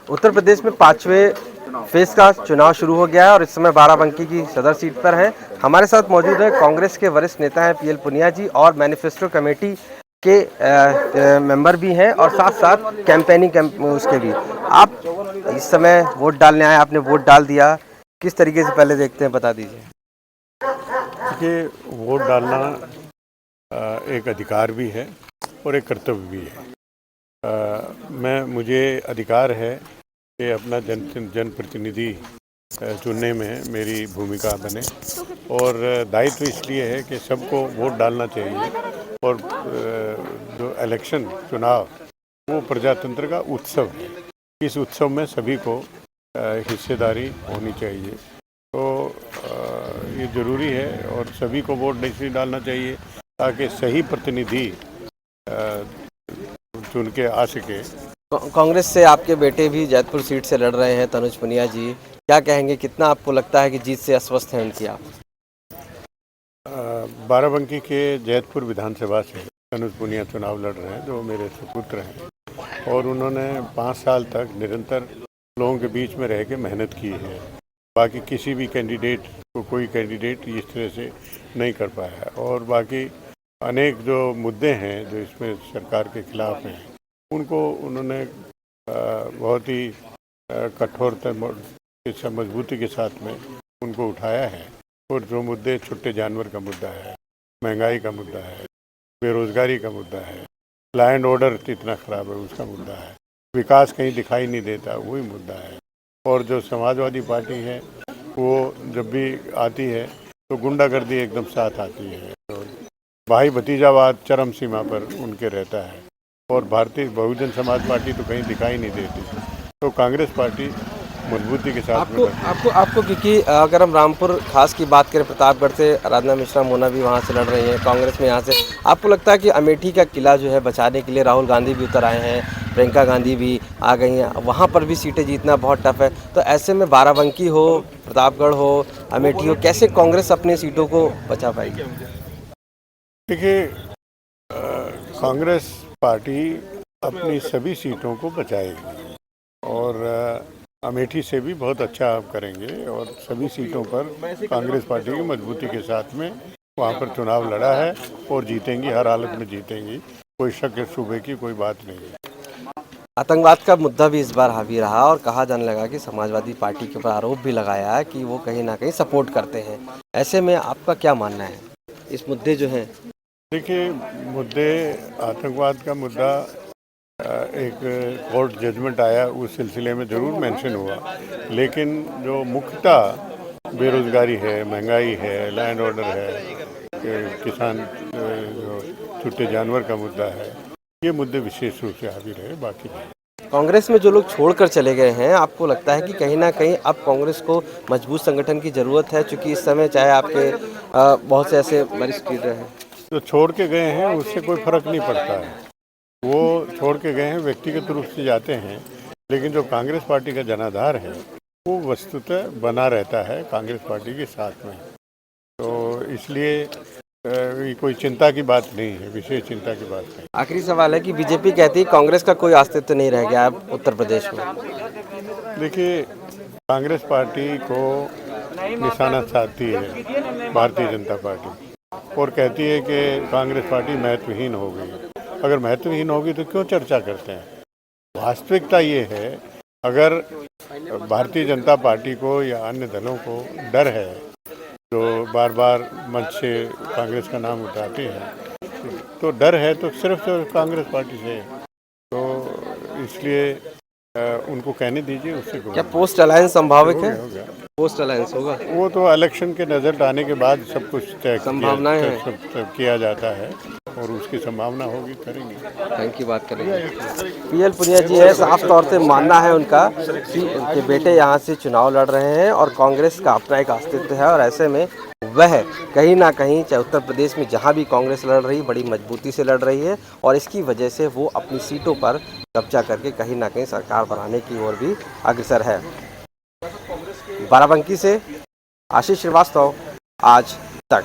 उत्तर प्रदेश में 5वें फेज का चुनाव शुरू हो गया है और इस समय बाराबंकी की सदर सीट पर है। हमारे साथ मौजूद है कांग्रेस के वरिष्ठ नेता हैं पीएल पुनिया जी और मैनिफेस्टो कमेटी के मेंबर भी हैं और साथ साथ कैंपेनिंग उसके भी। आप इस समय वोट डालने आए, आपने वोट डाल दिया, किस तरीके से पहले देखते हैं, बता दीजिए। देखिए, वोट डालना एक अधिकार भी है और एक कर्तव्य भी है। मुझे अधिकार है कि अपना जनप्रतिनिधि चुनने में मेरी भूमिका बने और दायित्व इसलिए है कि सबको वोट डालना चाहिए और जो इलेक्शन चुनाव वो प्रजातंत्र का उत्सव है। इस उत्सव में सभी को हिस्सेदारी होनी चाहिए। तो ये ज़रूरी है और सभी को वोट इसलिए डालना चाहिए ताकि सही प्रतिनिधि चुन के आ सके। कांग्रेस से आपके बेटे भी जैतपुर सीट से लड़ रहे हैं, तनुज पुनिया जी, क्या कहेंगे, कितना आपको लगता है कि जीत से आश्वस्त हैं उनकी आप? बाराबंकी के जैतपुर विधानसभा से तनुज पुनिया चुनाव लड़ रहे हैं, जो मेरे सुपुत्र हैं और उन्होंने 5 साल तक निरंतर लोगों के बीच में रह के मेहनत की है। बाकी किसी भी कैंडिडेट को कोई कैंडिडेट इस तरह से नहीं कर पाया है और बाकी अनेक जो मुद्दे हैं जो इसमें सरकार के खिलाफ हैं उनको उन्होंने बहुत ही कठोरता मजबूती के साथ में उनको उठाया है। और जो मुद्दे, छुट्टे जानवर का मुद्दा है, महंगाई का मुद्दा है, बेरोजगारी का मुद्दा है, लॉ एंड ऑर्डर इतना ख़राब है उसका मुद्दा है, विकास कहीं दिखाई नहीं देता वही मुद्दा है। और जो समाजवादी पार्टी है वो जब भी आती है तो गुंडागर्दी एकदम साथ आती है और भाई भतीजावाद चरम सीमा पर उनके रहता है और भारतीय बहुजन समाज पार्टी तो कहीं दिखाई नहीं देती। तो कांग्रेस पार्टी मजबूती के साथ आपको क्योंकि अगर हम रामपुर खास की बात करें, प्रतापगढ़ से आराधना मिश्रा मोना भी वहां से लड़ रही हैं कांग्रेस में, यहाँ से आपको लगता है कि अमेठी का किला जो है बचाने के लिए राहुल गांधी भी उतर आए हैं, प्रियंका गांधी भी आ गई हैं, वहाँ पर भी सीटें जीतना बहुत टफ है, तो ऐसे में बाराबंकी हो, प्रतापगढ़ हो, अमेठी हो, कैसे कांग्रेस अपनी सीटों को बचा पाएगी? देखिए, कांग्रेस पार्टी अपनी सभी सीटों को बचाएगी और अमेठी से भी बहुत अच्छा आप करेंगे और सभी सीटों पर कांग्रेस पार्टी की मजबूती के साथ में वहाँ पर चुनाव लड़ा है और जीतेंगी, हर हालत में जीतेंगी, कोई शक शुबे की कोई बात नहीं है। आतंकवाद का मुद्दा भी इस बार हावी रहा और कहा जाने लगा कि समाजवादी पार्टी के ऊपर आरोप भी लगाया कि वो कहीं ना कहीं सपोर्ट करते हैं। ऐसे में आपका क्या मानना है इस मुद्दे जो हैं? देखिए, मुद्दे, आतंकवाद का मुद्दा एक कोर्ट जजमेंट आया उस सिलसिले में ज़रूर मेंशन हुआ, लेकिन जो मुख्यतः बेरोज़गारी है, महंगाई है, लॉ एंड ऑर्डर है, किसान जो छुट्टे जानवर का मुद्दा है, ये मुद्दे विशेष रूप से हावी रहे, बाकी नहीं। कांग्रेस में जो लोग छोड़कर चले गए हैं, आपको लगता है कि कहीं ना कहीं अब कांग्रेस को मजबूत संगठन की ज़रूरत है, क्योंकि इस समय चाहे आपके बहुत से ऐसे वरिष्ठ लीडर हैं जो छोड़ के गए हैं उससे कोई फर्क नहीं पड़ता है, वो छोड़ के गए हैं, व्यक्तिगत रूप से जाते हैं, लेकिन जो कांग्रेस पार्टी का जनाधार है वो वस्तुतः बना रहता है कांग्रेस पार्टी के साथ में। तो इसलिए कोई चिंता की बात नहीं है, विशेष चिंता की बात नहीं। आखिरी सवाल है कि बीजेपी कहती है कांग्रेस का कोई अस्तित्व नहीं रह गया अब उत्तर प्रदेश में। देखिए, कांग्रेस पार्टी को निशाना साधती है भारतीय जनता पार्टी और कहती है कि कांग्रेस पार्टी महत्वहीन हो गई। अगर महत्वहीन होगी तो क्यों चर्चा करते हैं? वास्तविकता ये है, अगर भारतीय जनता पार्टी को या अन्य दलों को डर है जो बार बार मंच से कांग्रेस का नाम उठाते हैं, तो डर है तो सिर्फ कांग्रेस पार्टी से, तो इसलिए उनको कहने दीजिए, उससे क्या पोस्ट अलायंस संभावित है? हो गया। पोस्ट अलायंस होगा, वो तो इलेक्शन के नज़र आने के बाद सब कुछ तय संभावनाएं हैं, सब किया जाता है और उसकी संभावना होगी, करेंगे। थैंक यू, बात करेंगे। पीएल पुनिया जी है, साफ तौर से मानना है उनका कि उनके बेटे यहाँ से चुनाव लड़ रहे हैं और कांग्रेस का अपना एक अस्तित्व है और ऐसे में वह कहीं ना कहीं चाहे उत्तर प्रदेश में जहाँ भी कांग्रेस लड़ रही बड़ी मजबूती से लड़ रही है और इसकी वजह से वो अपनी सीटों पर कब्जा करके कहीं ना कहीं सरकार बनाने की ओर भी अग्रसर है। बाराबंकी से आशीष श्रीवास्तव, आज तक।